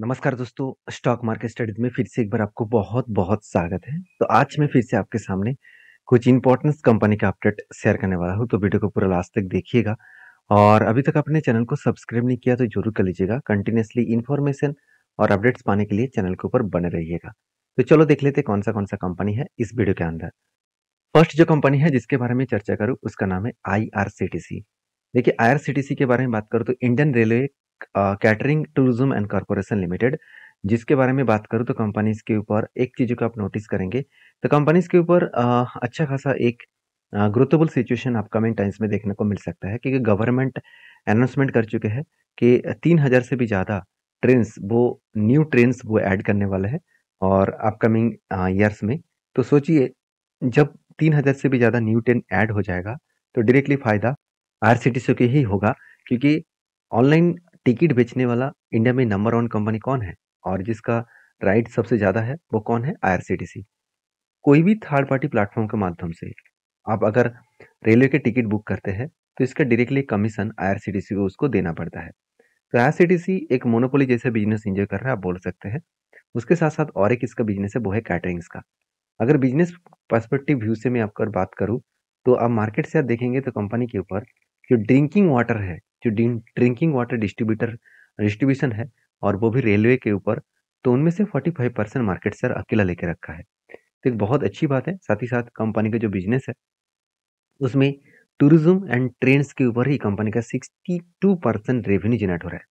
नमस्कार दोस्तों, stock market studies में फिर से एक बार आपको बहुत-बहुत स्वागत है। तो आज मैं फिर से आपके सामने कुछ इम्पोर्टेंट कंपनी का अपडेट शेयर करने वाला हूँ, तो वीडियो को पूरा लास्ट तक देखिएगा। और अभी तक आपने चैनल को सब्सक्राइब नहीं किया तो ज़रूर कर लीजिएगा। कंटिन्यूअसली इन्फॉर्मेशन और अपडेट्स पाने के लिए चैनल के ऊपर बने रहिएगा। तो चलो देख लेते हैं कौन सा कंपनी है इस वीडियो के अंदर। फर्स्ट जो कंपनी है जिसके बारे में चर्चा करूँ उसका नाम है आईआरसीटीसी। देखिए आईआरसीटीसी के बारे में बात करूँ तो Indian railway catering tourism and corporation limited, जिसके बारे में बात करूँ तो कंपनीज के ऊपर एक चीज़ को आप नोटिस करेंगे तो कंपनीज के ऊपर अच्छा खासा एक ग्रोथेबल सिचुएशन अपकमिंग टाइम्स में देखने को मिल सकता है, क्योंकि गवर्नमेंट अनाउंसमेंट कर चुके हैं कि 3000 से भी ज़्यादा ट्रेन्स वो न्यू ट्रेन्स वो ऐड करने वाले हैं और अपकमिंग ईयर्स में। तो सोचिए, जब 3000 से भी ज़्यादा न्यू ट्रेन ऐड हो जाएगा तो डायरेक्टली फ़ायदा आईआरसीटीसी को ही होगा, क्योंकि ऑनलाइन टिकट बेचने वाला इंडिया में नंबर वन कंपनी कौन है और जिसका राइट सबसे ज़्यादा है वो कौन है? आईआरसीटीसी। कोई भी थर्ड पार्टी प्लेटफॉर्म के माध्यम से आप अगर रेलवे के टिकट बुक करते हैं तो इसका डायरेक्टली कमीशन आईआरसीटीसी को उसको देना पड़ता है। तो आईआरसीटीसी एक मोनोपोली जैसा बिजनेस एंजॉय कर रहा है, आप बोल सकते हैं। उसके साथ साथ और एक इसका बिजनेस है, वो है कैटरिंग्स का। अगर बिजनेस पर्सपेक्टिव व्यू से मैं आपको बात करूँ तो आप मार्केट से आप देखेंगे तो कंपनी के ऊपर जो ड्रिंकिंग वाटर है, जो ड्रिंकिंग वाटर डिस्ट्रीब्यूशन है और वो भी रेलवे के ऊपर, तो उनमें से 45% मार्केट शेयर अकेला लेके रखा है। तो एक बहुत अच्छी बात है। साथ ही साथ कंपनी का जो बिजनेस है उसमें टूरिज्म एंड ट्रेन्स के ऊपर ही कंपनी का 62% रेवेन्यू जनरेट हो रहा है।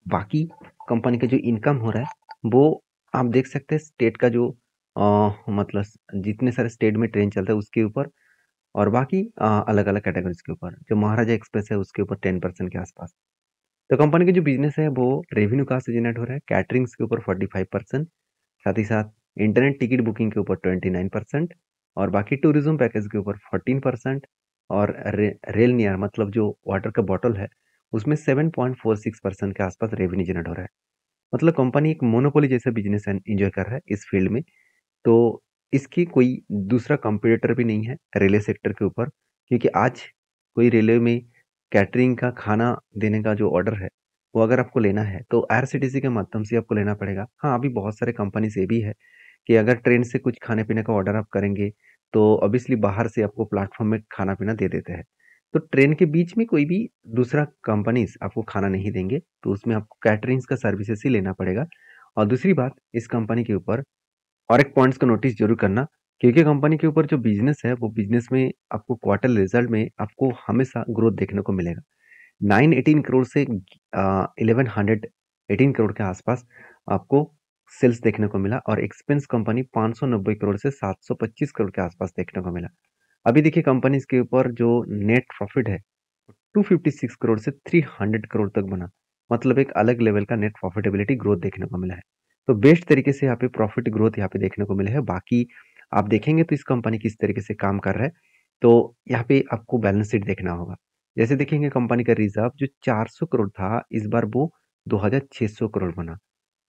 बाकी कंपनी का जो इनकम हो रहा है वो आप देख सकते हैं स्टेट का जो मतलब जितने सारे स्टेट में ट्रेन चलता है उसके ऊपर, और बाकी अलग अलग कैटेगरीज के ऊपर जो महाराजा एक्सप्रेस है उसके ऊपर 10% के आसपास। तो कंपनी का जो बिजनेस है वो रेवेन्यू कहाँ से जनरेट हो रहा है? कैटरिंग्स के ऊपर 45%, साथ ही साथ इंटरनेट टिकट बुकिंग के ऊपर 29% और बाकी टूरिज्म पैकेज के ऊपर 14%, और रेल नियर मतलब जो वाटर का बॉटल है उसमें 7.46% के आसपास रेवेन्यू जनरेट हो रहा है। मतलब कंपनी एक मोनोपोली जैसा बिजनेस एंजॉय कर रहा है इस फील्ड में। तो इसकी कोई दूसरा कंपटीटर भी नहीं है रेलवे सेक्टर के ऊपर, क्योंकि आज कोई रेलवे में कैटरिंग का खाना देने का जो ऑर्डर है वो अगर आपको लेना है तो आईआरसीटीसी के माध्यम से आपको लेना पड़ेगा। हाँ, अभी बहुत सारे कंपनीज ये भी है कि अगर ट्रेन से कुछ खाने पीने का ऑर्डर आप करेंगे तो ऑब्वियसली बाहर से आपको प्लेटफॉर्म में खाना पीना दे देते हैं। तो ट्रेन के बीच में कोई भी दूसरा कंपनीज आपको खाना नहीं देंगे, तो उसमें आपको कैटरिंग्स का सर्विसेज ही लेना पड़ेगा। और दूसरी बात, इस कंपनी के ऊपर और एक पॉइंट्स को नोटिस जरूर करना, क्योंकि कंपनी के ऊपर जो बिजनेस है वो बिजनेस में आपको क्वार्टर रिजल्ट में आपको हमेशा ग्रोथ देखने को मिलेगा। 918 करोड़ से 1118 करोड़ के आसपास आपको सेल्स देखने को मिला, और एक्सपेंस कंपनी 590 करोड़ से 725 करोड़ के आसपास देखने को मिला। अभी देखिए कंपनी के ऊपर जो नेट प्रॉफिट है 256 करोड़ से 300 करोड़ तक बना, मतलब एक अलग लेवल का नेट प्रॉफिटेबिलिटी ग्रोथ देखने को मिला है। तो बेस्ट तरीके से यहाँ पे प्रॉफिट ग्रोथ यहाँ पे देखने को मिला है। बाकी आप देखेंगे तो इस कंपनी किस तरीके से काम कर रहा है, तो यहाँ पे आपको बैलेंस शीट देखना होगा। जैसे देखेंगे कंपनी का रिजर्व जो 400 करोड़ था, इस बार वो 2600 करोड़ बना।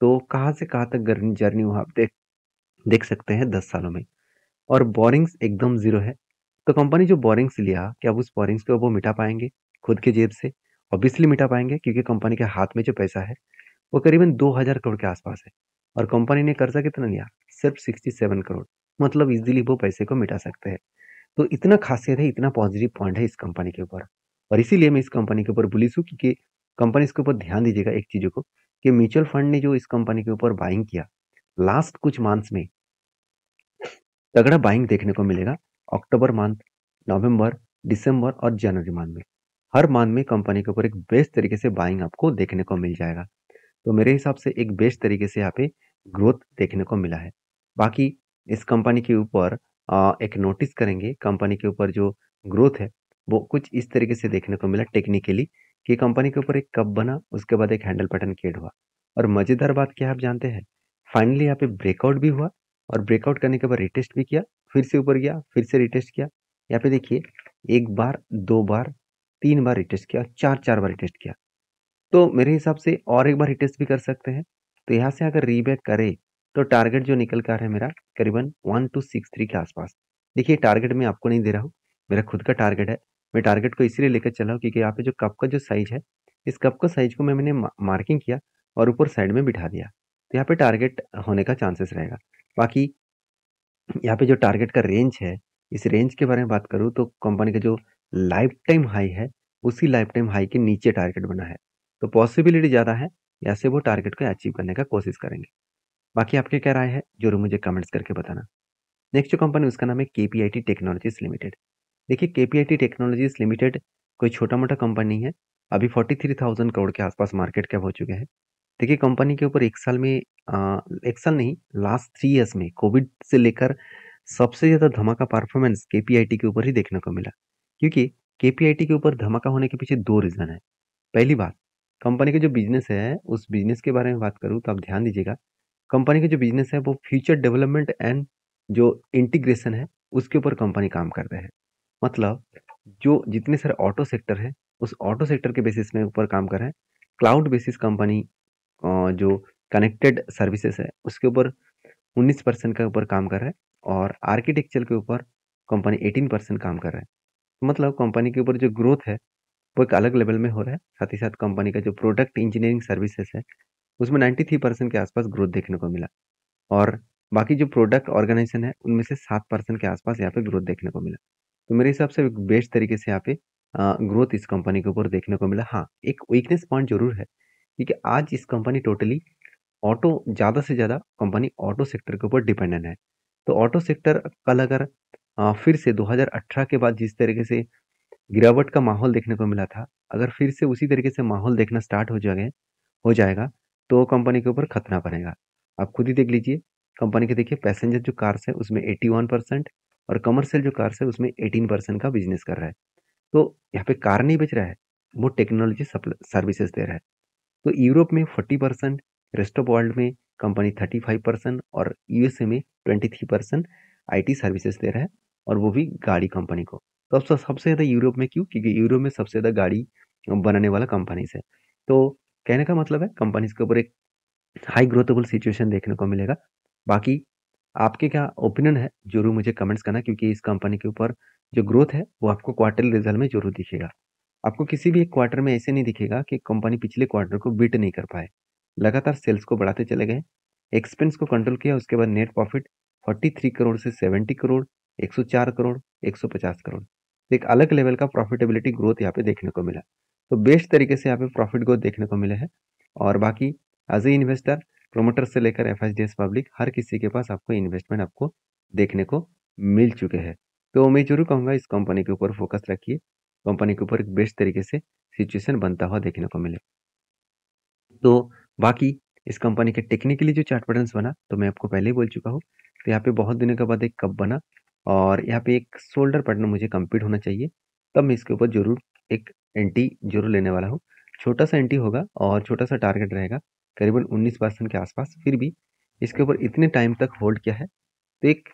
तो कहाँ से कहाँ तक जर्नी हुआ आप देख देख सकते हैं 10 सालों में। और बोरिंग्स एकदम ज़ीरो है। तो कंपनी जो बोरिंग्स लिया, क्या अब उस बोरिंग्स को वो मिटा पाएँगे खुद की जेब से? ऑब्वियसली मिटा पाएँगे, क्योंकि कंपनी के हाथ में जो पैसा है, वो करीबन 2000 करोड़ के आसपास है। और कंपनी ने कर्ज़ा कितना लिया? सिर्फ 67 करोड़। मतलब ईज़िली वो पैसे को मिटा सकते हैं। तो इतना ख़ासियत है, इतना पॉज़िटिव पॉइंट है इस कंपनी के ऊपर। और इसीलिए मैं इस कंपनी के ऊपर बुलिश हूँ, क्योंकि कंपनी इसके ऊपर ध्यान दीजिएगा एक चीज़ों को, कि म्यूचुअल फंड ने जो इस कंपनी के ऊपर बाइंग किया, लास्ट कुछ मंथ्स में तगड़ा बाइंग देखने को मिलेगा। अक्टूबर मंथ, नवंबर, दिसंबर और जनवरी मंथ में, हर मंथ में कंपनी के ऊपर एक बेस्ट तरीके से बाइंग आपको देखने को मिल जाएगा। तो मेरे हिसाब से एक बेस्ट तरीके से यहाँ पे ग्रोथ देखने को मिला है। बाकी इस कंपनी के ऊपर एक नोटिस करेंगे, कंपनी के ऊपर जो ग्रोथ है वो कुछ इस तरीके से देखने को मिला टेक्निकली, कि कंपनी के ऊपर एक कप बना, उसके बाद एक हैंडल पैटर्न क्रिएट हुआ। और मजेदार बात क्या है आप जानते हैं? फाइनली यहाँ पे ब्रेकआउट भी हुआ, और ब्रेकआउट करने के बाद रिटेस्ट भी किया, फिर से ऊपर गया, फिर से रिटेस्ट किया। यहाँ पे देखिए, एक बार, दो बार, तीन बार रिटेस्ट किया, चार चार बार रिटेस्ट किया। तो मेरे हिसाब से और एक बार रिटेस्ट भी कर सकते हैं। तो यहाँ से अगर रीबैक करे तो टारगेट जो निकल कर है मेरा करीबन 1263 के आसपास। देखिए टारगेट मैं आपको नहीं दे रहा हूँ, मेरा खुद का टारगेट है। मैं टारगेट को इसीलिए लेकर चला हूँ क्योंकि यहाँ पे जो कप का जो साइज है, इस कप का साइज को मैंने मार्किंग किया और ऊपर साइड में बिठा दिया। तो यहाँ पे टारगेट होने का चांसेस रहेगा। बाकी यहाँ पे जो टारगेट का रेंज है, इस रेंज के बारे में बात करूँ तो कंपनी का जो लाइफ टाइम हाई है, उसी लाइफ टाइम हाई के नीचे टारगेट बना है। तो पॉसिबिलिटी ज़्यादा है, यहाँ से वो टारगेट को अचीव करने का कोशिश करेंगे। बाकी आपकी क्या राय है? ज़रूर मुझे कमेंट्स करके बताना। नेक्स्ट जो कंपनी उसका नाम है केपीआईटी टेक्नोलॉजीज़ लिमिटेड। देखिए केपीआईटी टेक्नोलॉजीज़ लिमिटेड कोई छोटा-मोटा कंपनी नहीं है। अभी 43,000 करोड़ के आसपास मार्केट कैप हो चुके हैं। देखिए कंपनी के ऊपर 1 साल में 1 साल नहीं लास्ट 3 इयर्स में कोविड से लेकर सबसे ज़्यादा धमाका परफॉर्मेंस केपीआईटी के ऊपर ही देखने को मिला। क्योंकि केपीआईटी के ऊपर धमाका होने के पीछे 2 रीज़न है। पहली बात, कंपनी का जो बिज़नेस है, उस बिज़नेस के बारे में बात करूँ तो आप ध्यान दीजिएगा, कंपनी का जो बिज़नेस है वो फ्यूचर डेवलपमेंट एंड जो इंटीग्रेशन है, उसके ऊपर कंपनी काम कर रहे हैं। मतलब जो जितने सारे ऑटो सेक्टर है, उस ऑटो सेक्टर के बेसिस में ऊपर काम कर रहे हैं। क्लाउड बेसिस कंपनी जो कनेक्टेड सर्विसेज है, उसके ऊपर 19% के ऊपर काम कर रहा है और आर्किटेक्चर के ऊपर कंपनी 18% काम कर रहा है। मतलब कंपनी के ऊपर जो ग्रोथ है, वो एक अलग लेवल में हो रहा है। साथ ही साथ कंपनी का जो प्रोडक्ट इंजीनियरिंग सर्विसेज है, उसमें 93% के आसपास ग्रोथ देखने को मिला और बाकी जो प्रोडक्ट ऑर्गेनाइजेशन है, उनमें से 7% के आसपास यहाँ पे ग्रोथ देखने को मिला। तो मेरे हिसाब से एक बेस्ट तरीके से यहाँ पे ग्रोथ इस कंपनी के ऊपर देखने को मिला। हाँ, एक वीकनेस पॉइंट ज़रूर है, क्योंकि आज इस कंपनी टोटली ऑटो ज़्यादा से ज़्यादा कंपनी ऑटो सेक्टर के ऊपर डिपेंडेंट है। तो ऑटो सेक्टर कल अगर फिर से 2018 के बाद जिस तरीके से गिरावट का माहौल देखने को मिला था, अगर फिर से उसी तरीके से माहौल देखना स्टार्ट हो जाएगा, तो कंपनी के ऊपर खतरा बनेगा। आप खुद ही देख लीजिए, कंपनी के देखिए पैसेंजर जो कार्स है उसमें 81% और कमर्शियल जो कार्स है उसमें 18% का बिज़नेस कर रहा है। तो यहाँ पे कार नहीं बेच रहा है, वो टेक्नोलॉजी सर्विसेज दे रहा है। तो यूरोप में 40%, रेस्ट ऑफ वर्ल्ड में कंपनी 35% और यूएसए में 23% आईटी सर्विसेज दे रहा है और वो भी गाड़ी कंपनी को। तो अब सबसे ज़्यादा यूरोप में क्यों? क्योंकि यूरोप में सबसे ज़्यादा गाड़ी बनाने वाला कंपनीज है। तो कहने का मतलब है कंपनीज के ऊपर एक हाई ग्रोथेबल सिचुएशन देखने को मिलेगा। बाकी आपके क्या ओपिनियन है ज़रूर मुझे कमेंट्स करना, क्योंकि इस कंपनी के ऊपर जो ग्रोथ है वो आपको क्वार्टरली रिजल्ट में ज़रूर दिखेगा। आपको किसी भी एक क्वार्टर में ऐसे नहीं दिखेगा कि कंपनी पिछले क्वार्टर को बीट नहीं कर पाए। लगातार सेल्स को बढ़ाते चले गए, एक्सपेंस को कंट्रोल किया, उसके बाद नेट प्रॉफिट 43 करोड़ से 70 करोड़, 104 करोड़, 150 करोड़। एक अलग लेवल का प्रॉफिटेबिलिटी ग्रोथ यहाँ पे देखने को मिला। तो बेस्ट तरीके से यहाँ पे प्रॉफिट ग्रोथ देखने को मिले हैं और बाकी एज ए इन्वेस्टर, प्रोमोटर से लेकर एफआईडीएस पब्लिक हर किसी के पास आपको इन्वेस्टमेंट आपको देखने को मिल चुके हैं। तो मैं जरूर कहूँगा इस कंपनी के ऊपर फोकस रखिए, कंपनी के ऊपर एक बेस्ट तरीके से सिचुएशन बनता हुआ देखने को मिले। तो बाकी इस कंपनी के टेक्निकली जो चार्ट पैटर्न्स बना तो मैं आपको पहले ही बोल चुका हूँ। तो यहाँ पे बहुत दिनों के बाद एक कप बना और यहाँ पे एक शोल्डर पैटर्न मुझे कंप्लीट होना चाहिए, तब मैं इसके ऊपर जरूर एक एंटी जरूर लेने वाला हूँ। छोटा सा एंटी होगा और छोटा सा टारगेट रहेगा करीबन 19% के आसपास। फिर भी इसके ऊपर इतने टाइम तक होल्ड किया है तो एक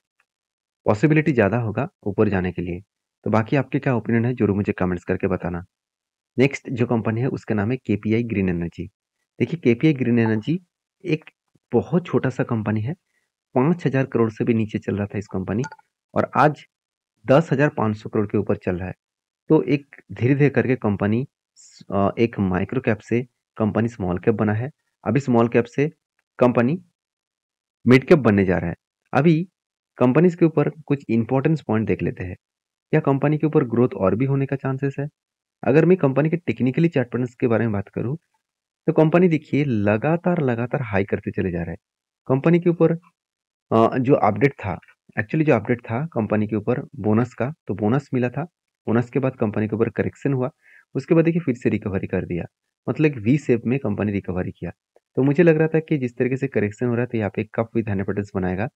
पॉसिबिलिटी ज़्यादा होगा ऊपर जाने के लिए। तो बाकी आपके क्या ओपिनियन है जरूर मुझे कमेंट्स करके बताना। नेक्स्ट जो कंपनी है उसका नाम है केपीआई ग्रीन एनर्जी। देखिए केपीआई ग्रीन एनर्जी एक बहुत छोटा सा कंपनी है, 5,000 करोड़ से भी नीचे चल रहा था इस कंपनी और आज 10,500 करोड़ के ऊपर चल रहा है। तो एक धीरे-धीरे करके कंपनी एक माइक्रो कैप से कंपनी स्मॉल कैप बना है। अभी स्मॉल कैप से कंपनी मिड कैप बनने जा रहा है। अभी कंपनीज के ऊपर कुछ इंपॉर्टेंस पॉइंट देख लेते हैं। क्या कंपनी के ऊपर ग्रोथ और भी होने का चांसेस है? अगर मैं कंपनी के टेक्निकली चार्ट पैटर्न्स के बारे में बात करूँ, तो कंपनी देखिए लगातार हाई करते चले जा रहा है। कंपनी के ऊपर जो अपडेट था, एक्चुअली जो अपडेट था कंपनी के ऊपर बोनस का, तो बोनस मिला था। बोनस के बाद कंपनी के ऊपर करेक्शन हुआ, उसके बाद देखिए फिर से रिकवरी कर दिया। मतलब एक वी शेप में कंपनी रिकवरी किया। तो मुझे लग रहा था कि जिस तरीके से करेक्शन हो रहा है तो यहाँ पे कप विद हंड्रेड पैटर्न्स बनाएगा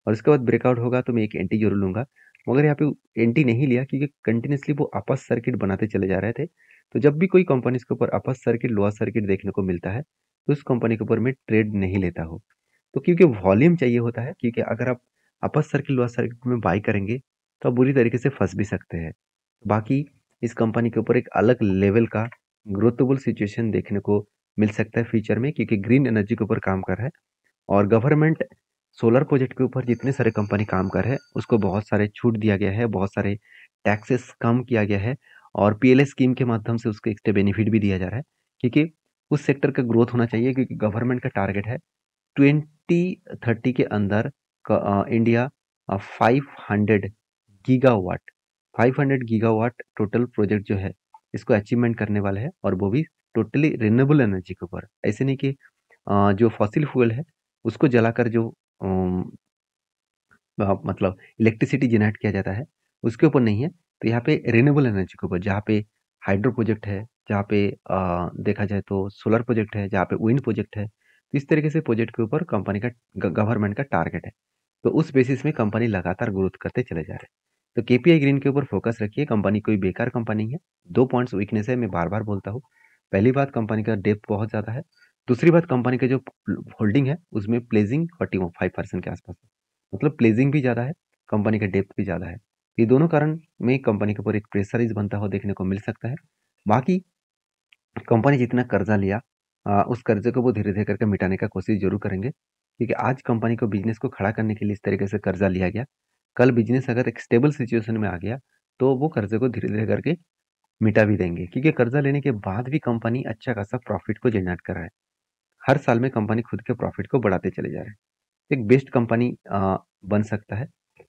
और उसके बाद ब्रेकआउट होगा तो मैं एक एंटी जरूर लूंगा। मगर यहाँ पे एंटी नहीं लिया क्योंकि कंटिन्यूसली वो अपर सर्किट बनाते चले जा रहे थे। तो जब भी कोई कंपनी के ऊपर अपर सर्किट लोअर सर्किट देखने को मिलता है तो उस कंपनी के ऊपर मैं ट्रेड नहीं लेता हूँ। तो क्योंकि वॉल्यूम चाहिए होता है, क्योंकि अगर आप अपर सर्किट लोअर सर्किट में बाई करेंगे तो आप बुरी तरीके से फंस भी सकते हैं। बाकी इस कंपनी के ऊपर एक अलग लेवल का ग्रोथेबल सिचुएशन देखने को मिल सकता है फ्यूचर में, क्योंकि ग्रीन एनर्जी के ऊपर काम कर रहा है और गवर्नमेंट सोलर प्रोजेक्ट के ऊपर जितने सारे कंपनी काम कर रहे हैं उसको बहुत सारे छूट दिया गया है, बहुत सारे टैक्सेस कम किया गया है और पीएलएस स्कीम के माध्यम से उसको एक्स्ट्रा बेनिफिट भी दिया जा रहा है, क्योंकि उस सेक्टर का ग्रोथ होना चाहिए, क्योंकि गवर्नमेंट का टारगेट है 2030 के अंदर India 500 gigawatt 500 gigawatt total project जो है इसको अचीवमेंट करने वाला है, और वो भी टोटली रिन्यूएबल एनर्जी के ऊपर। ऐसे नहीं कि जो फॉसिल फ्यूल है उसको जलाकर जो मतलब इलेक्ट्रिसिटी जनरेट किया जाता है उसके ऊपर नहीं है। तो यहाँ पे रिन्यूएबल एनर्जी के ऊपर, जहाँ पे हाइड्रो प्रोजेक्ट है, जहाँ पे देखा जाए तो सोलर प्रोजेक्ट है, जहाँ पे विंड प्रोजेक्ट है, तो इस तरीके से प्रोजेक्ट के ऊपर कंपनी का गवर्नमेंट का टारगेट है। तो उस बेसिस में कंपनी लगातार ग्रोथ करते चले जा रहे हैं। तो केपीआई ग्रीन के ऊपर फोकस रखिए। कंपनी कोई बेकार कंपनी है। 2 पॉइंट्स वीकनेस है, मैं बार-बार बोलता हूँ। पहली बात, कंपनी का डेप्थ बहुत ज़्यादा है। दूसरी बात, कंपनी का जो होल्डिंग है उसमें प्लेजिंग 45% के आसपास है। मतलब प्लेजिंग भी ज़्यादा है, कंपनी का डेप्थ भी ज़्यादा है। ये दोनों कारण में कंपनी के ऊपर एक प्रेशराइज़ बनता हुआ देखने को मिल सकता है। बाकी कंपनी जितना कर्जा लिया, उस कर्जे को वो धीरे-धीरे करके मिटाने का कोशिश ज़रूर करेंगे, क्योंकि आज कंपनी को बिज़नेस को खड़ा करने के लिए इस तरीके से कर्जा लिया गया। कल बिज़नेस अगर एक स्टेबल सिचुएशन में आ गया, तो वो कर्जे को धीरे-धीरे करके मिटा भी देंगे, क्योंकि कर्जा लेने के बाद भी कंपनी अच्छा खासा प्रॉफिट को जनरेट कर रहा है। हर साल में कंपनी खुद के प्रॉफिट को बढ़ाते चले जा रहे हैं। एक बेस्ट कंपनी बन सकता है।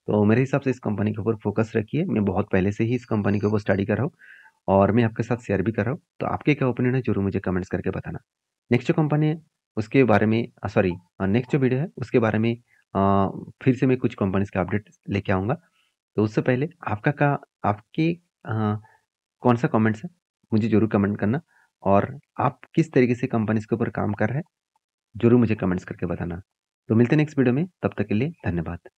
तो मेरे हिसाब से इस कंपनी के ऊपर फोकस रखिए। मैं बहुत पहले से ही इस कंपनी के ऊपर स्टडी कर रहा हूँ, और मैं आपके साथ शेयर भी कर रहा हूँ। तो आपके क्या ओपिनियन है, ज़रूर मुझे कमेंट्स करके बताना। नेक्स्ट जो कंपनी है उसके बारे में सॉरी नेक्स्ट जो वीडियो है उसके बारे में फिर से मैं कुछ कंपनीज़ के अपडेट लेके आऊँगा। तो उससे पहले आपके कौन-सा कमेंट्स है, मुझे ज़रूर कमेंट करना, और आप किस तरीके से कंपनीज़ के ऊपर काम कर रहे हैं, ज़रूर मुझे कमेंट्स करके बताना। तो मिलते हैं नेक्स्ट वीडियो में, तब तक के लिए धन्यवाद।